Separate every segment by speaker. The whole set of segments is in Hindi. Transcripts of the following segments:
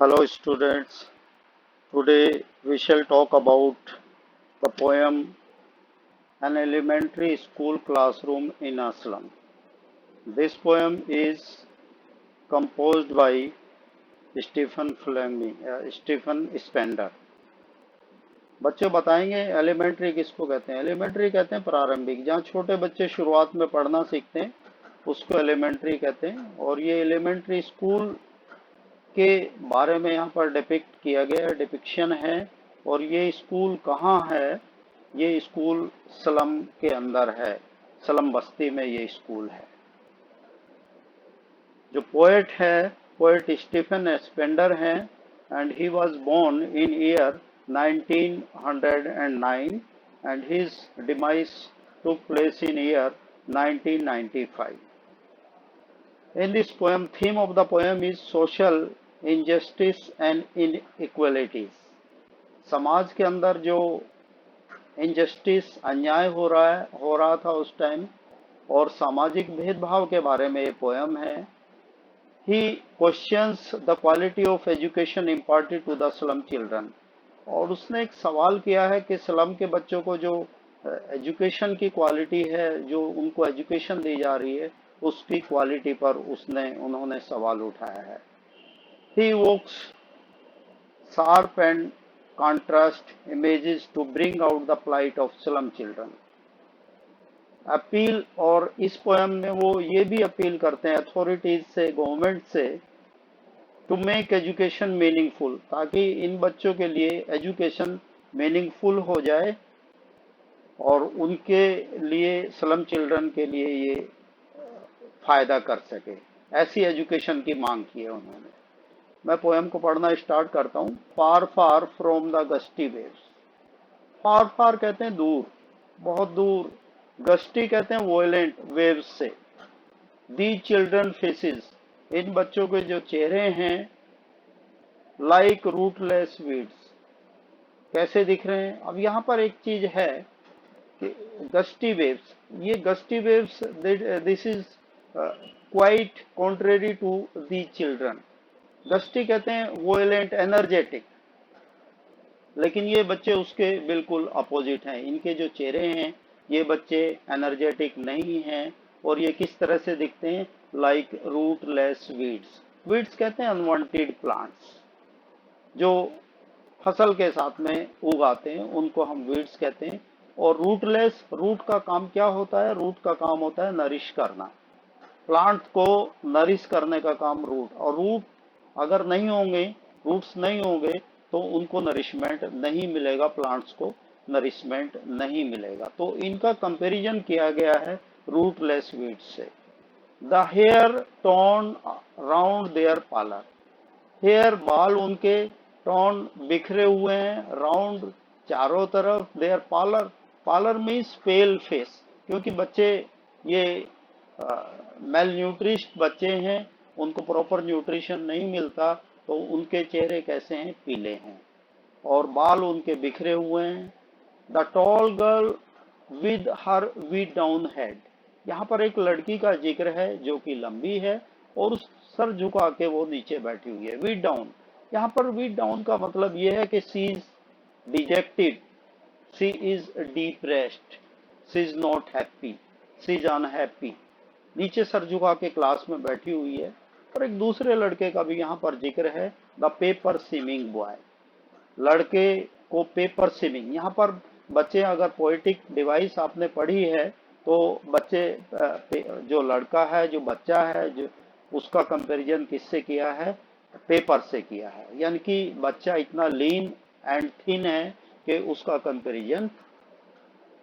Speaker 1: Hello students, today we shall talk about the poem An Elementary School Classroom in Aslam. This poem is composed by Stephen Spender. बच्चे बताएंगे एलिमेंट्री किसको कहते हैं। एलिमेंट्री कहते हैं प्रारंभिक, जहाँ छोटे बच्चे शुरुआत में पढ़ना सीखते हैं उसको एलिमेंट्री कहते हैं। और ये एलिमेंट्री स्कूल के बारे में यहाँ पर डिपिक्ट किया गया है, डिपिक्शन है। और ये स्कूल कहाँ है? ये स्कूल स्लम के अंदर है, स्लम बस्ती में ये स्कूल है। जो पोएट है, पोएट स्टीफन स्पेंडर हैं, and he was born in year 1909 and his demise took place in year 1995. In this poem, theme of the poem is social injustice and inequalities. समाज के अंदर जो इनजस्टिस, अन्याय हो रहा था उस टाइम, और सामाजिक भेदभाव के बारे में ये पोयम है। He questions the quality of education imparted to the slum children. और उसने एक सवाल किया है कि स्लम के बच्चों को जो एजुकेशन की क्वालिटी है, जो उनको एजुकेशन दी जा रही है, उसकी क्वालिटी पर उन्होंने सवाल उठाया है। ही Woakes sharp and contrast images to bring out the plight of slum children. Appeal, और इस पोएम में वो ये भी अपील करते हैं अथॉरिटीज से, गवर्नमेंट से, टू मेक एजुकेशन मीनिंगफुल, ताकि इन बच्चों के लिए एजुकेशन मीनिंगफुल हो जाए और उनके लिए, स्लम चिल्ड्रन के लिए ये फायदा कर सके। ऐसी एजुकेशन की मांग की है उन्होंने। मैं पोएम को पढ़ना स्टार्ट करता हूँ। Far far from the gusty waves. Far far कहते हैं दूर, बहुत दूर। गस्टी कहते हैं वोलेंट, वेव्स से। दी चिल्ड्रन फेसेस, इन बच्चों के जो चेहरे हैं, लाइक रूटलेस वीड्स, कैसे दिख रहे हैं। अब यहाँ पर एक चीज है कि गस्टी वेव्स, ये gusty waves, this is quite contrary to the children. Gusty कहते हैं वोलेंट, एनर्जेटिक, लेकिन ये बच्चे उसके बिल्कुल अपोजिट हैं। इनके जो चेहरे हैं, ये बच्चे एनर्जेटिक नहीं हैं। और ये किस तरह से दिखते हैं? Like rootless weeds. वीड्स कहते हैं अनवांटेड प्लांट्स, जो फसल के साथ में उगाते हैं, उनको हम वीड्स कहते हैं। और रूटलेस, रूट का काम क्या होता है? रूट का काम होता है नरिश करना, प्लांट को नरिश करने का काम रूट। और रूट अगर नहीं होंगे, रूट्स नहीं होंगे, तो उनको नरिशमेंट नहीं मिलेगा, प्लांट्स को नरिशमेंट नहीं मिलेगा। तो इनका कंपैरिजन किया गया है रूटलेस वीड्स से। The hair torn round their pallor. Hair, बाल उनके, टॉर्न बिखरे हुए हैं, राउंड चारों तरफ, their pallor, pallor means pale face, क्योंकि बच्चे ये मेल न्यूट्रिश्ड बच्चे हैं, उनको प्रॉपर न्यूट्रिशन नहीं मिलता, तो उनके चेहरे कैसे हैं? पीले हैं। और बाल उनके बिखरे हुए हैं। The tall girl with her weed down head. यहाँ पर एक लड़की का जिक्र है जो कि लंबी है और उस सर झुका के वो नीचे बैठी हुई है। वीड डाउन, यहाँ पर वीड डाउन का मतलब ये है कि she is dejected, she is depressed, she is not happy, she is unhappy. नीचे सर झुका के क्लास में बैठी हुई है। और एक दूसरे लड़के का भी यहाँ पर जिक्र है, द पेपर सीमिंग बॉय। लड़के को पेपर सीमिंग, यहाँ पर बच्चे, अगर पोएटिक डिवाइस आपने पढ़ी है तो बच्चे, जो लड़का है, जो बच्चा है, जो उसका कंपैरिजन किससे किया है? पेपर से किया है। यानी कि बच्चा इतना लीन एंड थिन है कि उसका कंपैरिजन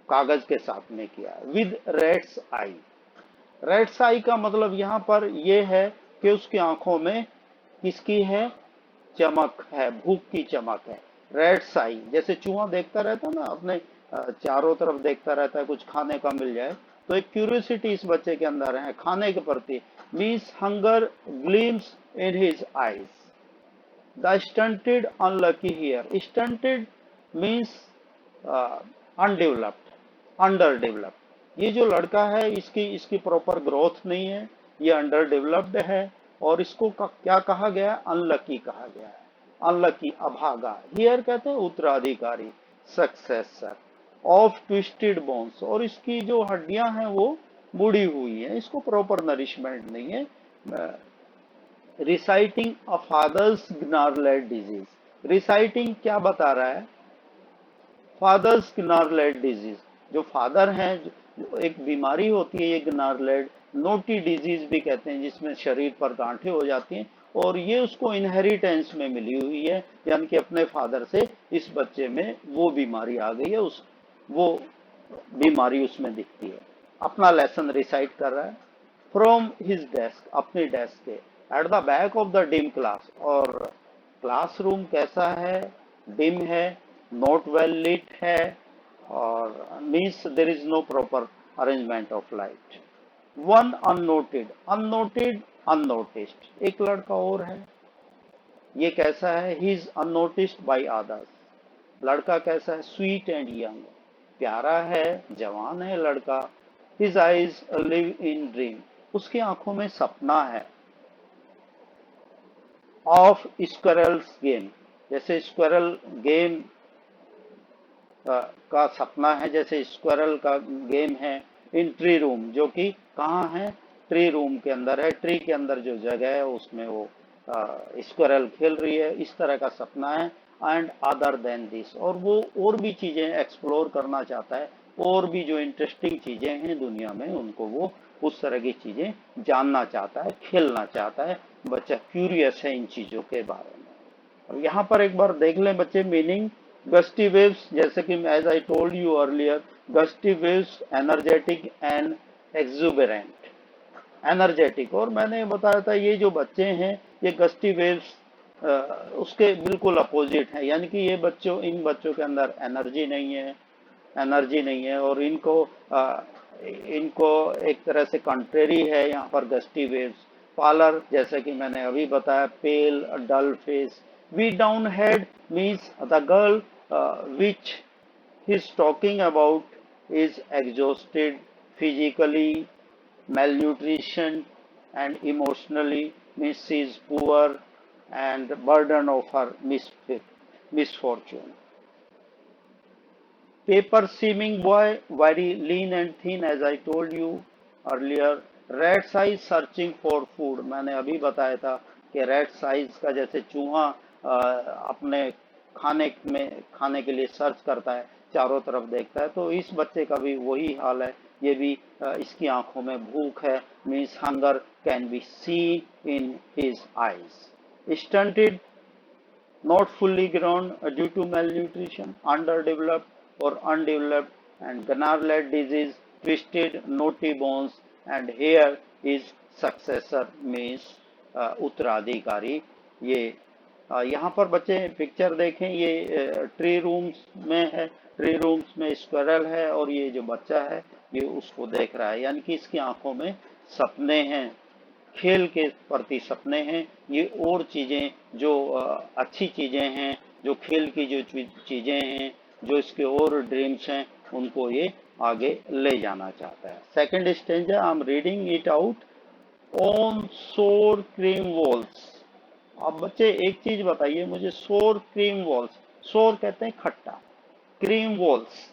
Speaker 1: कागज के साथ में किया। With rat's eye. Rat's eye का मतलब यहाँ पर यह है कि उसकी आंखों में किसकी है? चमक है, भूख की चमक है। रेड्स आई, जैसे चूहा देखता रहता है ना, अपने चारों तरफ देखता रहता है, कुछ खाने का मिल जाए, तो एक क्यूरियोसिटी इस बच्चे के अंदर है खाने के प्रति। Means hunger gleams in his eyes. The stunted unlucky here. Stunted means undeveloped, under developed. ये जो लड़का है, इसकी प्रॉपर ग्रोथ नहीं है, ये अंडर डेवलप्ड है। और इसको क्या कहा गया? अनलकी कहा गया है। अनलकी अभागा, हियर कहते हैं उत्तराधिकारी, सक्सेसर ऑफ ट्विस्टेड बोन्स, और इसकी जो हड्डियां हैं वो मुड़ी हुई है, इसको प्रॉपर नरिशमेंट नहीं है। रिसाइटिंग अ फादर्स gnarled डिजीज, रिसाइटिंग क्या बता रहा है, फादर्स gnarled डिजीज, जो फादर हैं, जो एक बीमारी होती है ये gnarled, नोटी डिजीज भी कहते हैं, जिसमें शरीर पर गांठें हो जाती हैं, और ये उसको इनहेरिटेंस में मिली हुई है, यानी कि अपने फादर से इस बच्चे में वो बीमारी आ गई है, उस वो बीमारी उसमें दिखती है। अपना लेसन रिसाइट कर रहा है फ्रॉम हिज डेस्क, अपनी डेस्क के, at the back of the dim class, और क्लासरूम कैसा है, डिम है, नॉट वेल लिट है, और means there is no proper arrangement of light. One unnoted, unnoted unnoticed, एक लड़का और है, ये कैसा है, he is unnoticed by others, लड़का कैसा है, स्वीट एंड यंग, प्यारा है, जवान है लड़का, his eyes live in dream, उसकी आंखों में सपना है, ऑफ स्क्वेरल्स गेम, जैसे स्क्वेरल गेम का सपना है, जैसे स्क्वेरल का गेम है, इन ट्री रूम, जो कि कहाँ है, ट्री रूम के अंदर है, ट्री के अंदर जो जगह है उसमें वो स्क्वेरल खेल रही है, इस तरह का सपना है। एंड अदर देन दिस, और वो और भी चीजें एक्सप्लोर करना चाहता है, और भी जो इंटरेस्टिंग चीजें हैं दुनिया में उनको वो उस तरह की चीजें जानना चाहता है, खेलना चाहता है, बच्चा क्यूरियस है इन चीजों के बारे में। अब यहाँ पर एक बार देख लें बच्चे मीनिंग, गस्टी वेव्स, जैसे कि as I told you earlier, gusty waves energetic and exuberant, energetic, और मैंने बताया था ये जो बच्चे हैं ये गस्टी वेव्स उसके बिल्कुल अपोजिट है, यानी कि ये बच्चों, इन बच्चों के अंदर एनर्जी नहीं है, एनर्जी नहीं है, और इनको एक तरह से कंट्रेरी है यहाँ पर गस्टी वेव्स। पालर, जैसे कि मैंने अभी बताया, pale dull face, we down head means the girl which he is talking about is exhausted physically, malnutrition, and emotionally, means she is poor and burden of her misfortune. Paper seeming boy, very lean and thin, as I told you earlier. Rat size searching for food, मैंने अभी बताया था कि रैट साइज का जैसे चूहा अपने खाने के लिए सर्च करता है, चारों तरफ देखता है, तो इस बच्चे का भी वही हाल है, ये भी इसकी आंखों में भूख है, means hunger can be seen in his eyes. Stunted, not fully grown due to malnutrition, underdeveloped or undeveloped, and gnarled disease, twisted knotty bones, and here is successor means उत्तराधिकारी। ये यहाँ पर बच्चे पिक्चर देखें, ये ट्री रूम्स में है, ट्री रूम्स में स्क्वायरल है, और ये जो बच्चा है ये उसको देख रहा है, यानी कि इसकी आंखों में सपने हैं, खेल के प्रति सपने हैं, ये और चीजें जो अच्छी चीजें हैं, जो खेल की जो चीजें हैं, जो इसके और ड्रीम्स हैं, उनको ये आगे ले जाना चाहता है। Second stanza, I am reading it out, on सोर क्रीम वॉल्स। अब बच्चे एक चीज बताइए मुझे, सोर क्रीम वॉल्स, सोर कहते हैं खट्टा, क्रीम वॉल्स,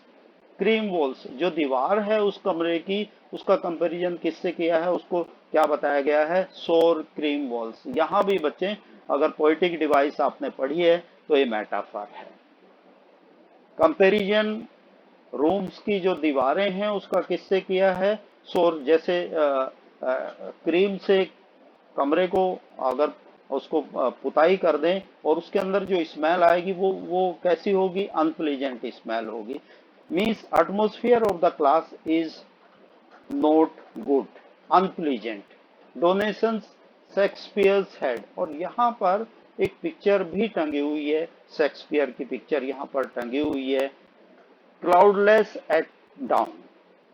Speaker 1: क्रीम वॉल्स जो दीवार है उस कमरे की, उसका कंपैरिजन किससे किया है, उसको क्या बताया गया है, सोर क्रीम वॉल्स। यहाँ भी बच्चे अगर पोएटिक डिवाइस आपने पढ़ी है तो ये मेटाफर है। कंपैरिजन रूम्स की जो दीवारें हैं उसका किससे किया है, सोर, जैसे क्रीम से कमरे को अगर उसको पुताई कर दें और उसके अंदर जो स्मेल आएगी वो कैसी होगी, अनप्लीजेंट स्मेल होगी, means atmosphere of the class is not good, unpleasant. Donations Shakespeare's head, और यहाँ पर एक पिक्चर भी टंगी हुई है, शेक्सपियर की पिक्चर यहाँ पर टंगी हुई है, क्लाउडलेस एट डाउन,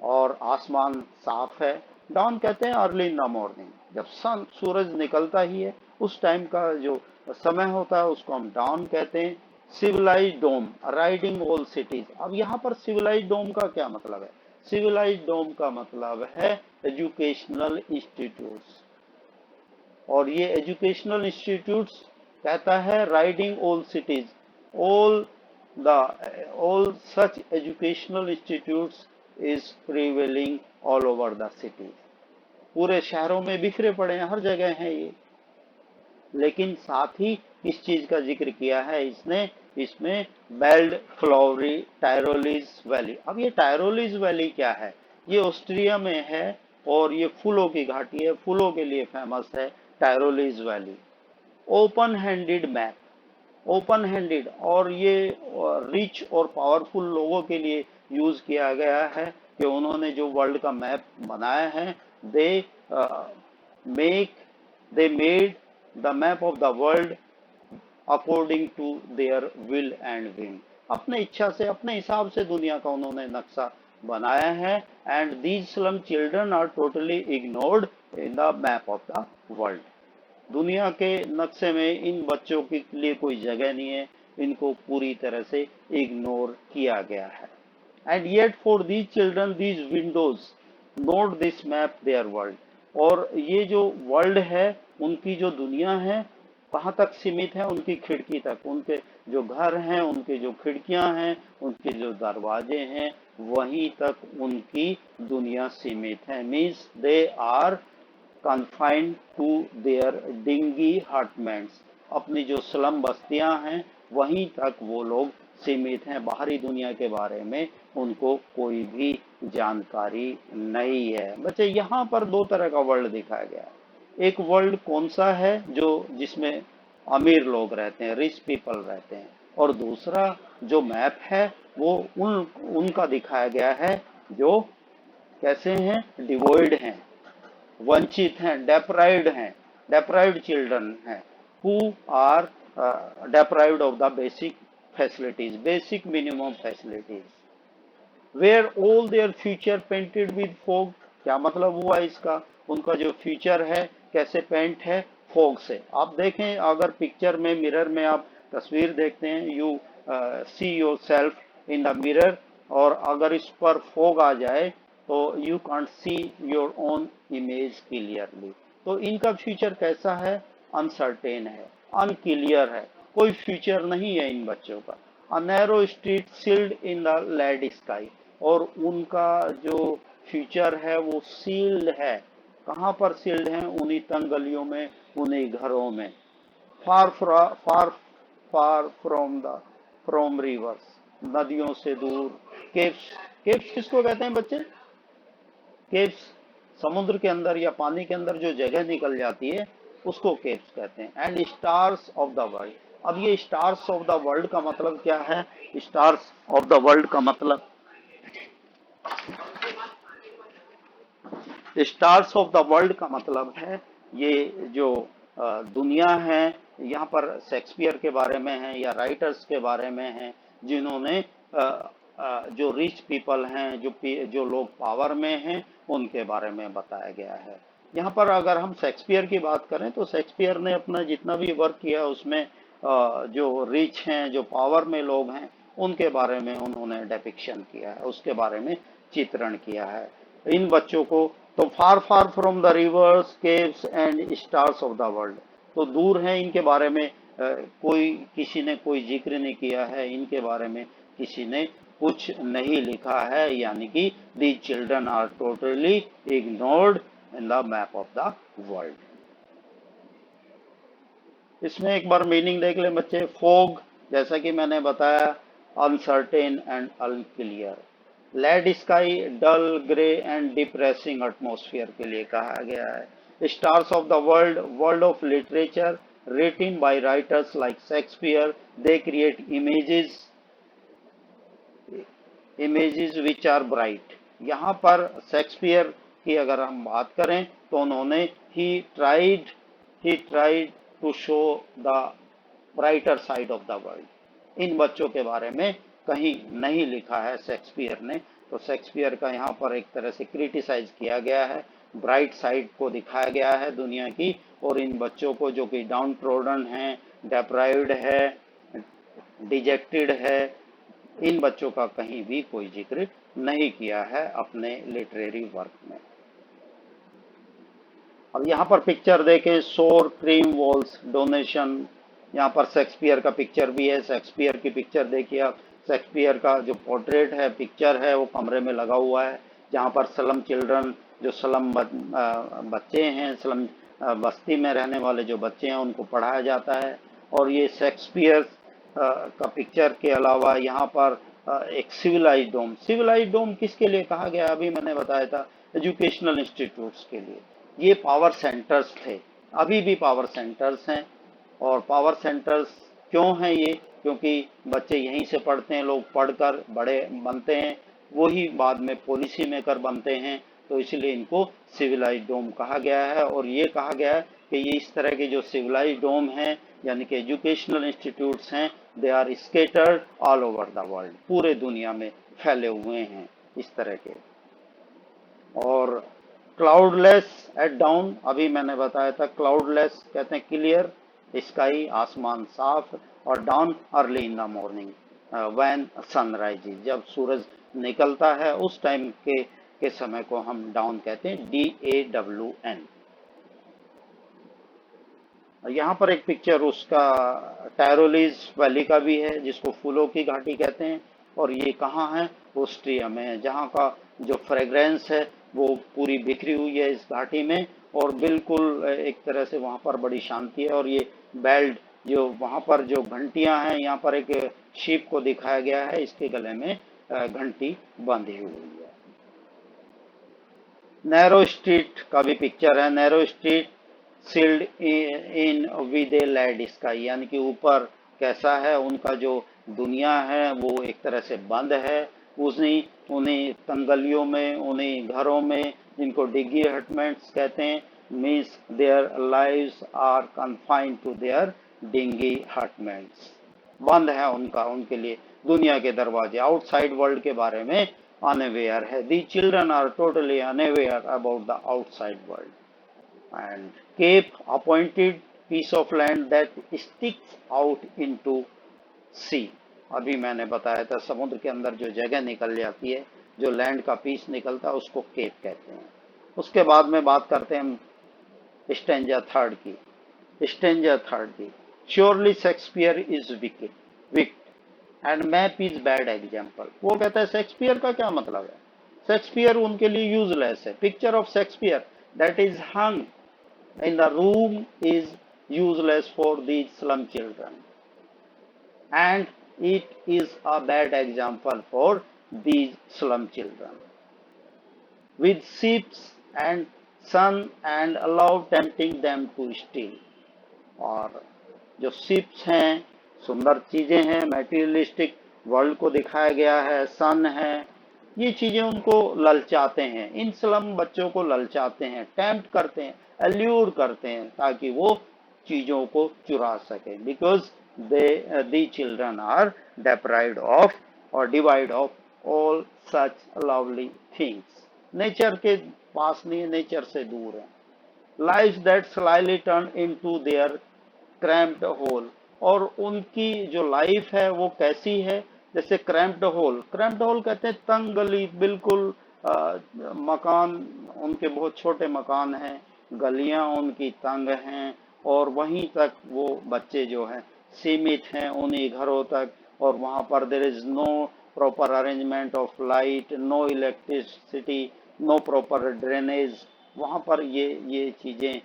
Speaker 1: और आसमान साफ है। डाउन कहते हैं अर्ली इन द मॉर्निंग, जब सन सूरज निकलता ही है उस टाइम का जो समय होता है उसको हम डाउन कहते हैं। सिविलाइज्ड डोम राइडिंग ऑल सिटीज, अब यहाँ पर सिविलाइज्ड डोम का क्या मतलब है, सिविलाइज्ड डोम का मतलब है एजुकेशनल इंस्टीट्यूट्स, और ये एजुकेशनल इंस्टीट्यूट्स कहता है riding all cities, all the all such educational institutes is prevailing all over the city. पूरे शहरों में बिखरे पड़े हैं, हर जगह हैं ये। लेकिन साथ ही इस चीज का जिक्र किया है इसने, इसमें बेल्ड फ्लोरी टायरोलीज वैली। अब ये टायरोलीज वैली क्या है? ये ऑस्ट्रिया में है और ये फूलों की घाटी है, फूलों के लिए फेमस है Tyrolese valley. Open handed map, open handed, और ये रिच और पावरफुल लोगों के लिए यूज किया गया है कि उन्होंने जो वर्ल्ड का मैप बनाया है, they make they made the map of the world according to their will and win. अपने इच्छा से, अपने हिसाब से दुनिया का उन्होंने नक्शा बनाया है। And these slum children are totally ignored in the map of the world. दुनिया के नक्शे में इन बच्चों के लिए कोई जगह नहीं है, इनको पूरी तरह से इग्नोर किया गया है। And yet for these children these Windows note this map there world. और ये जो वर्ल्ड है, उनकी जो दुनिया है, कहाँ तक सीमित है? उनकी खिड़की तक। उनके जो घर हैं, उनके जो खिड़कियां हैं, उनके जो दरवाजे हैं, वहीं तक उनकी दुनिया सीमित है। Means they are confined to their dingy hutments। अपनी जो स्लम बस्तियां हैं, वहीं तक वो लोग सीमित हैं। बाहरी दुनिया के बारे में उनको कोई भी जानकारी नहीं है। बच्चे, यहाँ पर दो तरह का वर्ल्ड दिखाया गया है। एक वर्ल्ड कौन सा है? जो जिसमें अमीर लोग रहते हैं, रिच पीपल रहते हैं। और दूसरा जो मैप है, वो उनका दिखाया गया है जो कैसे हैं? डिवोइड हैं, वंचित हैं, डेप्राइव्ड हैं, डेप्राइव्ड चिल्ड्रन हैं, who are deprived of the basic facilities, basic minimum facilities, where all their future painted with fog. क्या मतलब हुआ इसका? उनका जो फ्यूचर है कैसे पेंट है? फॉग से। आप देखें, अगर पिक्चर में, मिरर में आप तस्वीर देखते हैं, you see your self in the mirror, और अगर इस पर फॉग आ जाए तो you can't see your own image clearly. तो इनका फ्यूचर कैसा है? अनसर्टेन है, अनक्लियर है, कोई फ्यूचर नहीं है इन बच्चों का। A narrow street sealed in the lead sky. और उनका जो फ्यूचर है वो सील्ड है। कहाँ पर सील्ड है? उन्हीं तंग गलियों में, उन्हीं घरों में। फार फार फार फ्रॉम रिवर्स, नदियों से दूर। केव्स, केव्स किसको कहते हैं बच्चे? केव्स समुद्र के अंदर या पानी के अंदर जो जगह निकल जाती है, उसको केव्स कहते हैं। And stars of the world. अब ये स्टार्स ऑफ द वर्ल्ड का मतलब क्या है? स्टार्स ऑफ द वर्ल्ड का मतलब, स्टार्स ऑफ द वर्ल्ड का मतलब है ये जो दुनिया है। यहाँ पर शेक्सपियर के बारे में है या राइटर्स के बारे में है, जिन्होंने जो रिच पीपल हैं, जो लोग पावर में हैं, उनके बारे में बताया गया है। यहाँ पर अगर हम शेक्सपियर की बात करें तो शेक्सपियर ने अपना जितना भी वर्क किया उसमें जो रिच हैं, जो पावर में लोग हैं, उनके बारे में उन्होंने डिपिक्शन किया है, उसके बारे में चित्रण किया है। इन बच्चों को तो far far from the rivers, caves and stars of the world, तो दूर है इनके बारे में कोई, किसी ने कोई जिक्र नहीं किया है इनके बारे में, किसी ने कुछ नहीं लिखा है। यानी कि the children are totally ignored in the map of the world. इसमें एक बार मीनिंग देख लें बच्चे। फोग, जैसा कि मैंने बताया, uncertain and unclear. Lead sky, dull grey and depressing atmosphere के लिए कहा गया है। Stars of the world, world of literature written by writers like Shakespeare, they create images which are bright। यहाँ पर शेक्सपियर की अगर हम बात करें तो उन्होंने he tried to show the brighter side of the world। इन बच्चों के बारे में कहीं नहीं लिखा है शेक्सपियर ने। तो शेक्सपियर का यहाँ पर एक तरह से क्रिटिसाइज किया गया है, ब्राइट साइड को दिखाया गया है दुनिया की, और इन बच्चों को जो कि डाउन ट्रोडन है, डेप्राइव्ड है, डिजेक्टेड है, इन बच्चों का कहीं भी कोई जिक्र नहीं किया है अपने लिटरेरी वर्क में। अब यहाँ पर पिक्चर देखें, शोर क्रीम वॉल्स डोनेशन, यहाँ पर शेक्सपियर का पिक्चर भी है। शेक्सपियर की पिक्चर देखिए आप। शेक्सपियर का जो पोर्ट्रेट है, पिक्चर है, वो कमरे में लगा हुआ है, जहाँ पर स्लम चिल्ड्रन, जो स्लम बच्चे हैं, स्लम बस्ती में रहने वाले जो बच्चे हैं, उनको पढ़ाया जाता है। और ये शेक्सपियर का पिक्चर के अलावा यहाँ पर एक सिविलाइज्ड डोम किसके लिए कहा गया, अभी मैंने बताया था, एजुकेशनल इंस्टीट्यूट्स के लिए। ये पावर सेंटर्स थे, अभी भी पावर सेंटर्स हैं। और पावर सेंटर्स क्यों हैं ये? क्योंकि बच्चे यहीं से पढ़ते हैं, लोग पढ़कर बड़े बनते हैं, वही बाद में पॉलिसी मेकर बनते हैं, तो इसलिए इनको सिविलाइज्ड डोम कहा गया है। और ये कहा गया है कि ये इस तरह के जो सिविलाइज्ड डोम हैं, यानी कि एजुकेशनल इंस्टीट्यूट्स हैं, they are scattered all over the world, पूरे दुनिया में फैले हुए हैं इस तरह के। और क्लाउडलेस एट डाउन, अभी मैंने बताया था, क्लाउडलेस कहते हैं क्लियर स्काई, आसमान साफ, और down early in the morning when sunrise, जब सूरज निकलता है उस टाइम के समय को हम डाउन कहते हैं, DAWN। यहाँ पर एक पिक्चर उसका टायरोलीज वैली का भी है, जिसको फूलों की घाटी कहते हैं। और ये कहाँ है? ऑस्ट्रिया में है, जहाँ का जो फ्रेग्रेंस है वो पूरी बिखरी हुई है इस घाटी में। और बिल्कुल एक तरह से वहाँ पर बड़ी शांति है। और ये बेल्ट, जो वहाँ पर जो घंटियाँ हैं, यहाँ पर एक शीप को दिखाया गया है, इसके गले में घंटी बांधी हुई है। नैरो स्ट्रीट का भी पिक्चर है। Narrow street sealed in with a lead sky, यानी कि ऊपर कैसा है उनका जो दुनिया है वो एक तरह से बंद है। उन्हीं उन्हीं तंगलियों में, उन्हीं घरों में, जिनको डिग्गी हटमेंट्स कहते हैं, means their lives are confined to their dingy hutments. बंद है उनका, उनके लिए दुनिया के दरवाजे, आउटसाइड वर्ल्ड के बारे में अनअवेयर है। The children are totally unaware about the outside world. And Cape, appointed piece of land that sticks out into sea, अभी मैंने बताया था, समुद्र के अंदर जो जगह निकल जाती है, जो लैंड का पीस निकलता है, उसको केप कहते हैं। उसके बाद में बात करते हैं हम स्टेंजा थर्ड की। स्टेंजा थर्ड की, surely Shakespeare is विक्ट and map is bad example. वो कहता है शेक्सपियर का क्या मतलब है, शेक्सपियर उनके लिए यूजलेस है। Picture of Shakespeare that is hung in the room is useless for these slum children, and it is a bad example for these slum children. With ships and sun and allow tempting them to steal, और जो शिप्स हैं, सुंदर चीजें हैं, मटेरियलिस्टिक वर्ल्ड को दिखाया गया है, सन है, ये चीजें उनको ललचाते हैं, इन स्लम बच्चों को ललचाते हैं, टेम्प्ट करते हैं, अल्यूर करते हैं, ताकि वो चीजों को चुरा सके। Because the children are deprived of और divide of all such lovely things. Nature के पास नहीं है, नेचर से दूर है। Life that slyly turn into their cramped hole, और उनकी जो लाइफ है वो कैसी है, जैसे क्रैम्प्ड होल, क्रैम्प्ड होल कहते हैं तंग गली, बिल्कुल मकान उनके बहुत छोटे मकान हैं, गलियां उनकी तंग हैं, और वहीं तक वो बच्चे जो हैं सीमित हैं उन्हीं घरों तक। और वहां पर there is no proper arrangement of light, no electricity, no proper drainage, वहां पर ये चीजें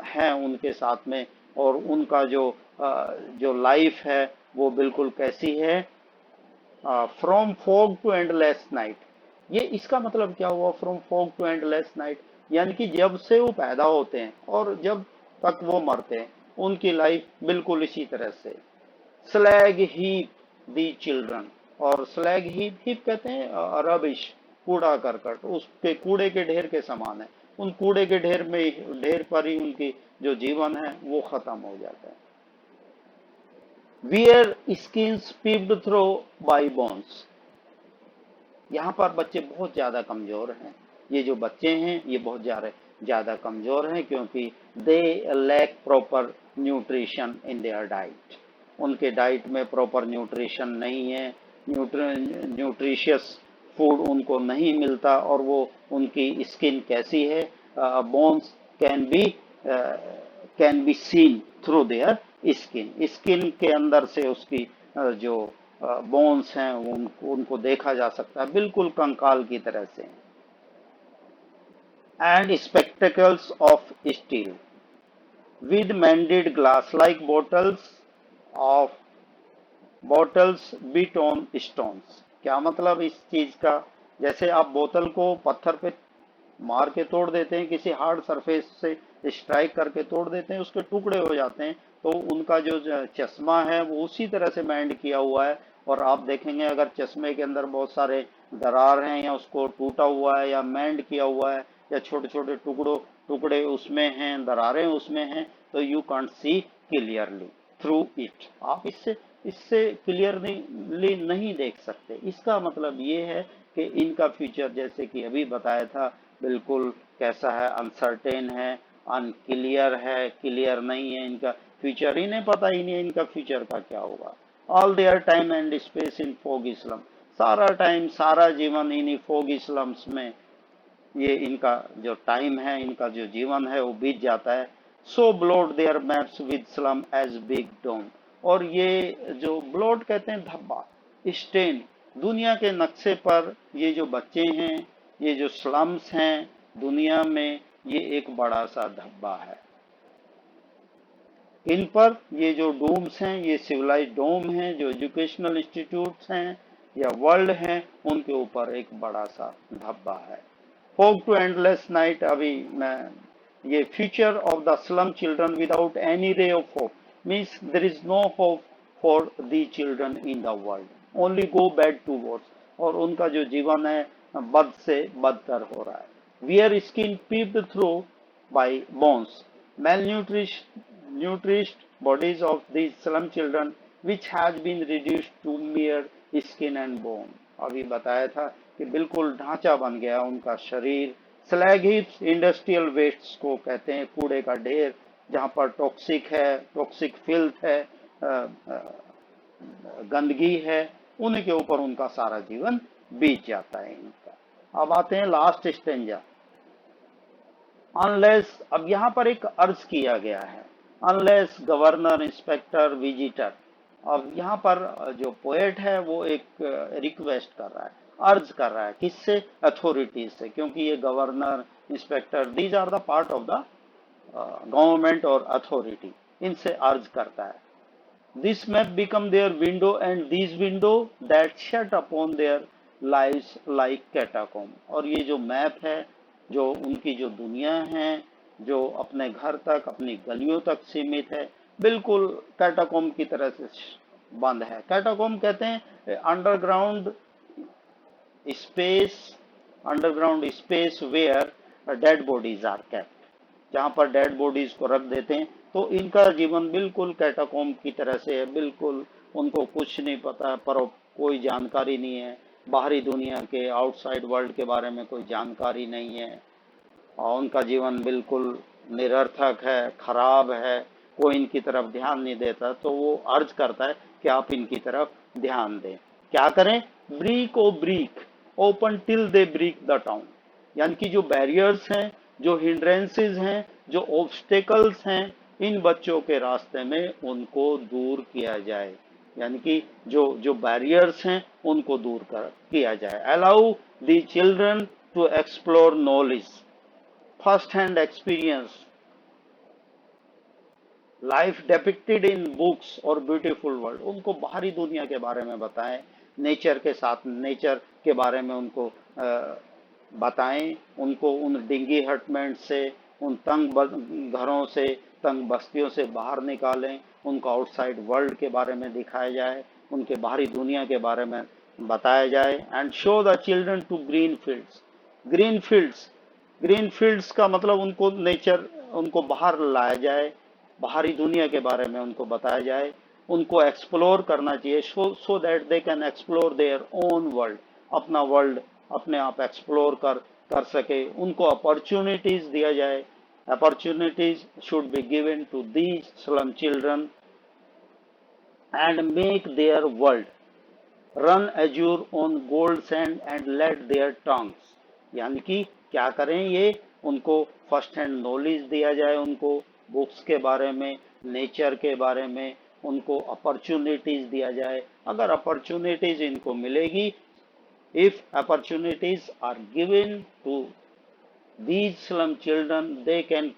Speaker 1: हैं उनके साथ में। और उनका जो लाइफ है वो बिल्कुल कैसी है, from fog to endless night. ये इसका मतलब क्या हुआ, from fog to endless night, यानी कि जब से वो पैदा होते हैं और जब तक वो मरते हैं उनकी लाइफ बिल्कुल इसी तरह से। स्लैग हीप दी चिल्ड्रन, और स्लैग हीप कहते हैं रबिश, कूड़ा करकट, उसके कूड़े के ढेर के समान है। उन कूड़े के ढेर पर ही उनकी जो जीवन है वो खत्म हो जाता है। Wear skins peeped through by bones, यहाँ पर बच्चे बहुत ज्यादा कमजोर हैं। ये जो बच्चे हैं ये बहुत ज्यादा कमजोर हैं, क्योंकि they lack proper nutrition in their diet, उनके डाइट में प्रॉपर न्यूट्रिशन नहीं है, न्यूट्रिशियस फूड उनको नहीं मिलता। और वो उनकी स्किन कैसी है, bones can be seen through their skin, skin के अंदर से उसकी जो बोन्स हैं उनको उनको देखा जा सकता है, बिल्कुल कंकाल की तरह से। And spectacles of steel with mended glass like of bottles beat on stones। क्या मतलब इस चीज का? जैसे आप बोतल को पत्थर पे मार के तोड़ देते हैं, किसी हार्ड सरफेस से स्ट्राइक करके तोड़ देते हैं, उसके टुकड़े हो जाते हैं, तो उनका जो चश्मा है वो उसी तरह से बैंड किया हुआ है। और आप देखेंगे अगर चश्मे के अंदर बहुत सारे दरार हैं या उसको टूटा हुआ है या मैंड किया हुआ है या छोटे छोटे टुकड़े उसमें हैं, दरारें उसमें हैं, तो you can't see clearly through it. आप इससे इससे क्लियरली नहीं देख सकते। इसका मतलब ये है कि इनका फ्यूचर, जैसे कि अभी बताया था, बिल्कुल कैसा है, अनसर्टेन है, अनक्लियर है, क्लियर नहीं है। इनका फ्यूचर इन्हें पता ही नहीं है, इनका फ्यूचर का क्या होगा। All their time and space in fog slum, सारा टाइम सारा जीवन इन्हीं फोग इस्लम्स में, ये इनका जो टाइम है, इनका जो जीवन है वो बीत जाता है। So blot their maps with slum as big doom. और ये जो ब्लॉट कहते हैं धब्बा, स्टेन, दुनिया के नक्शे पर ये जो बच्चे हैं, ये जो स्लम्स हैं दुनिया में, ये एक बड़ा सा धब्बा है। इन पर ये जो डोम्स हैं, ये सिविलाइज डोम हैं, जो एजुकेशनल इंस्टीट्यूट्स हैं या वर्ल्ड हैं, उनके ऊपर एक बड़ा सा धब्बा है। Fog to endless night, अभी मैं ये future of the slum children without any ray of hope, means there is no hope for the children in the world, only go bad to worse। और उनका जो जीवन है बद से बदतर हो रहा है। Where skin peeped through by bones, malnourished bodies of these slum children, which has been reduced to mere skin and bone। अभी बताया था कि बिल्कुल ढांचा बन गया उनका शरीर। स्लैग हीप्स, इंडस्ट्रियल वेस्ट्स को कहते हैं, कूड़े का ढेर, जहां पर टॉक्सिक है, टॉक्सिक फिल्थ है, गंदगी है, उन्हीं के ऊपर उनका सारा जीवन बीत जाता है इनका। अब आते हैं लास्ट स्टेंजा, अनलेस। अब यहाँ पर एक अर्ज किया गया है, अनलेस गवर्नर इंस्पेक्टर विजिटर। अब यहाँ पर जो पोएट है वो एक रिक्वेस्ट कर रहा है, अर्ज कर रहा है, किससे? अथॉरिटीज से, क्योंकि ये governor inspector these are the part of the government और अथॉरिटी, इनसे अर्ज करता है। This map become their window and this window that shut upon their lives like catacomb. और ये जो मैप है, जो उनकी जो दुनिया है, जो अपने घर तक, अपनी गलियों तक सीमित है, बिल्कुल कैटाकॉम की तरह से बंद है। कैटाकॉम कहते हैं underground space, underground space where dead bodies are kept, जहां पर डेड बॉडीज को रख देते हैं। तो इनका जीवन बिल्कुल कैटाकॉम की तरह से है, बिल्कुल उनको कुछ नहीं पता, पर कोई जानकारी नहीं है, बाहरी दुनिया के, आउटसाइड वर्ल्ड के बारे में कोई जानकारी नहीं है, और उनका जीवन बिल्कुल निरर्थक है, खराब है, कोई इनकी तरफ ध्यान नहीं देता। तो वो अर्ज करता है कि आप इनकी तरफ ध्यान दें। क्या करें? Break O break open till they break the town, यानी कि जो बैरियर्स हैं, जो हिंड्रेंसेस हैं, जो ऑब्स्टेकल्स हैं इन बच्चों के रास्ते में, उनको दूर किया जाए। यानी कि जो जो बैरियर्स हैं उनको दूर किया जाए। Allow the children to explore knowledge, first hand experience, life depicted in books और ब्यूटीफुल वर्ल्ड। उनको बाहरी दुनिया के बारे में बताएं, नेचर के साथ, नेचर के बारे में उनको बताएं, उनको उन डिंगी हटमेंट से, उन तंग घरों से, तंग बस्तियों से बाहर निकालें, उनको आउटसाइड वर्ल्ड के बारे में दिखाया जाए, उनके बाहरी दुनिया के बारे में बताया जाए। And show the children to green fields, green fields, green fields का मतलब उनको नेचर, उनको बाहर लाया जाए, बाहरी दुनिया के बारे में उनको बताया जाए, उनको एक्सप्लोर करना चाहिए, so that they can explore their own world, अपना वर्ल्ड अपने आप एक्सप्लोर कर सके। उनको अपॉर्चुनिटीज दिया जाए, opportunities should be given to these slum children and make their world run azure on gold sand and let their tongues. यानी कि क्या करें? ये उनको फर्स्ट हैंड नॉलेज दिया जाए, उनको बुक्स के बारे में, नेचर के बारे में उनको अपॉर्चुनिटीज दिया जाए। अगर अपॉर्चुनिटीज इनको मिलेगी, if opportunities are given to these slum children, they can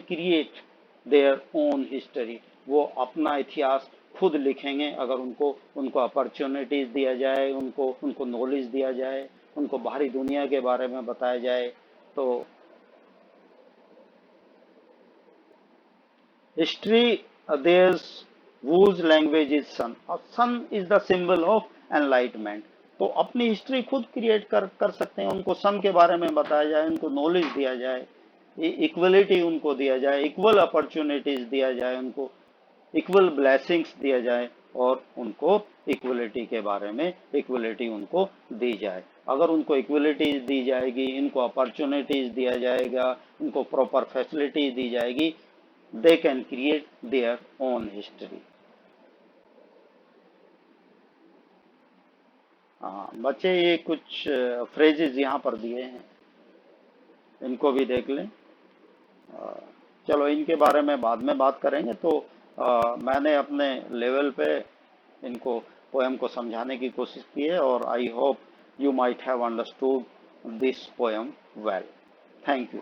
Speaker 1: create their own history। वो अपना इतिहास खुद लिखेंगे अगर उनको अपॉर्चुनिटीज दिया जाए, उनको नॉलेज दिया जाए, उनको बाहरी दुनिया के बारे में बताया जाए। तो history, there's whose language is sun। और sun is the symbol of enlightenment। तो अपनी हिस्ट्री खुद क्रिएट कर सकते हैं। उनको सन के बारे में बताया जाए, उनको नॉलेज दिया जाए, इक्वलिटी उनको दिया जाए, इक्वल अपॉर्चुनिटीज दिया जाए, उनको इक्वल ब्लेसिंग्स दिया जाए, और उनको इक्वलिटी के बारे में इक्वलिटी उनको दी जाए। अगर उनको इक्वलिटीज दी जाएगी, इनको अपॉर्चुनिटीज दिया जाएगा, उनको प्रॉपर फैसिलिटी दी जाएगी, they can create their own history। हाँ बच्चे, ये कुछ फ्रेजेस यहाँ पर दिए हैं, इनको भी देख लें। चलो इनके बारे में बाद में बात करेंगे। तो मैंने अपने लेवल पे इनको पोएम को समझाने की कोशिश की है, और I hope you might have understood this poem well. Thank you.